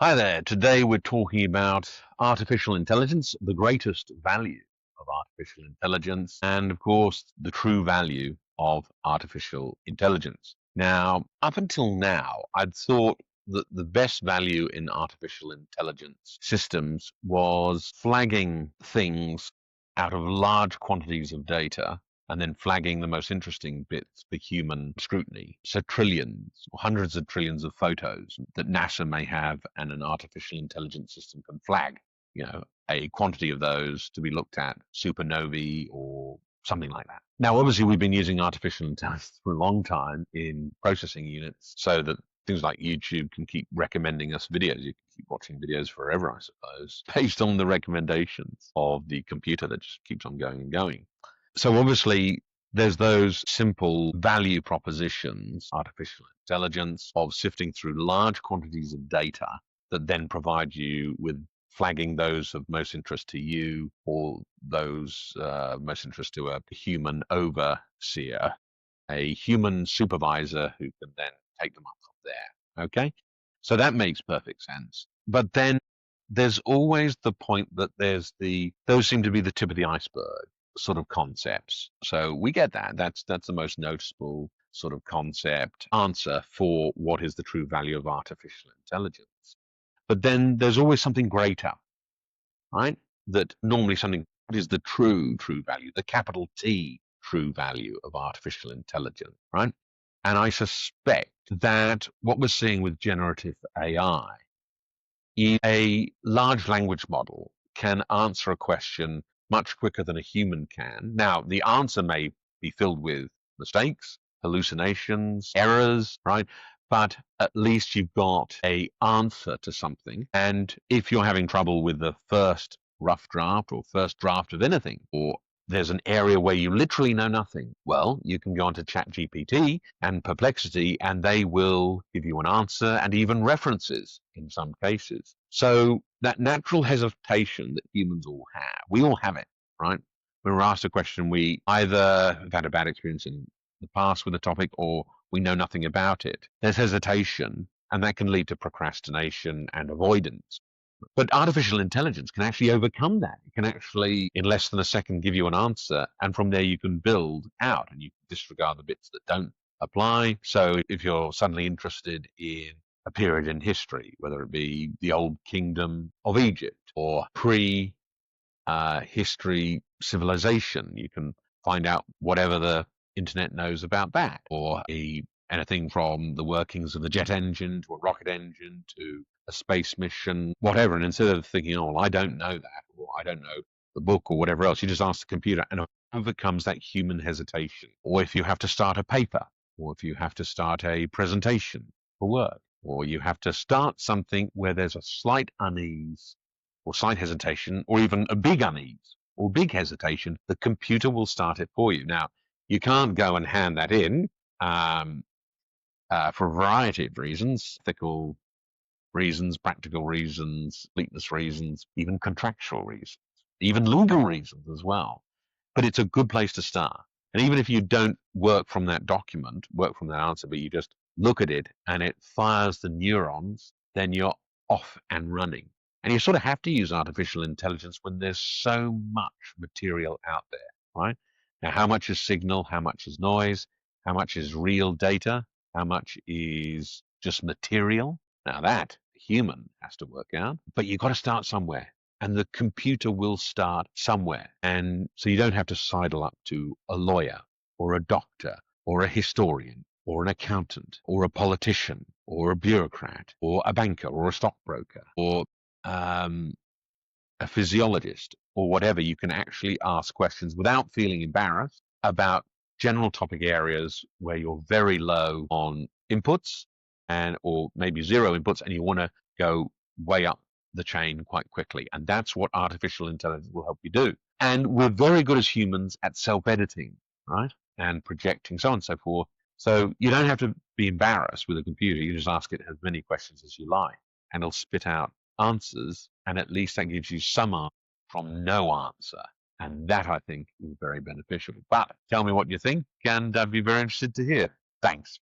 Hi there. Today we're talking about artificial intelligence, the greatest value of artificial intelligence, and of course, the true value of artificial intelligence. Now, up until now, I'd thought that the best value in artificial intelligence systems was flagging things out of large quantities of data and then flagging the most interesting bits for human scrutiny. So trillions or hundreds of trillions of photos that NASA may have and an artificial intelligence system can flag, a quantity of those to be looked at, supernovae or something like that. Now, obviously, we've been using artificial intelligence for a long time in processing units so that things like YouTube can keep recommending us videos. You can keep watching videos forever, I suppose, based on the recommendations of the computer that just keeps on going and going. So obviously, there's those simple value propositions, artificial intelligence, of sifting through large quantities of data that then provide you with flagging those of most interest to you or those most interest to a human overseer, a human supervisor who can then take them up from there. Okay? So that makes perfect sense. But then there's always the point that those seem to be the tip of the iceberg sort of concepts. So we get that. That's the most noticeable sort of concept answer for what is the true value of artificial intelligence. But then there's always something greater, right? That normally what is the true value, the capital T true value of artificial intelligence, right? And I suspect that what we're seeing with generative AI is a large language model can answer a question much quicker than a human can. Now, the answer may be filled with mistakes, hallucinations, errors, right? But at least you've got a answer to something. And if you're having trouble with the first rough draft or first draft of anything, or there's an area where you literally know nothing, well, you can go onto ChatGPT and Perplexity, and they will give you an answer and even references in some cases. So that natural hesitation that humans all have, we all have it, right? When we're asked a question, we either have had a bad experience in the past with a topic or we know nothing about it. There's hesitation, and that can lead to procrastination and avoidance. But artificial intelligence can actually overcome that. It can actually, in less than a second, give you an answer. And from there, you can build out and you can disregard the bits that don't apply. So if you're suddenly interested in a period in history, whether it be the old kingdom of Egypt or pre history civilization, you can find out whatever the internet knows about that, or anything from the workings of the jet engine to a rocket engine to a space mission, whatever. And instead of thinking, oh, well, I don't know that, or I don't know the book or whatever else, you just ask the computer and it overcomes that human hesitation. Or if you have to start a paper, or if you have to start a presentation for work, or you have to start something where there's a slight unease or slight hesitation, or even a big unease or big hesitation, the computer will start it for you. Now, you can't go and hand that in for a variety of reasons, ethical reasons, practical reasons, completeness reasons, even contractual reasons, even legal reasons as well. But it's a good place to start. And even if you don't work from that document, work from that answer, but you just look at it and it fires the neurons, then you're off and running. And you sort of have to use artificial intelligence when there's so much material out there, right? Now, how much is signal? How much is noise? How much is real data? How much is just material? Now that a human has to work out, but you've got to start somewhere. And the computer will start somewhere. And so you don't have to sidle up to a lawyer or a doctor or a historian or an accountant or a politician or a bureaucrat or a banker or a stockbroker or a physiologist or whatever. You can actually ask questions without feeling embarrassed about general topic areas where you're very low on inputs or maybe zero inputs, and you want to go way up the chain quite quickly. And that's what artificial intelligence will help you do. And we're very good as humans at self-editing, right? And projecting, so on and so forth. So you don't have to be embarrassed with a computer. You just ask it as many questions as you like, and it'll spit out answers. And at least that gives you some answer from no answer. And that, I think, is very beneficial. But tell me what you think, and I'd be very interested to hear. Thanks.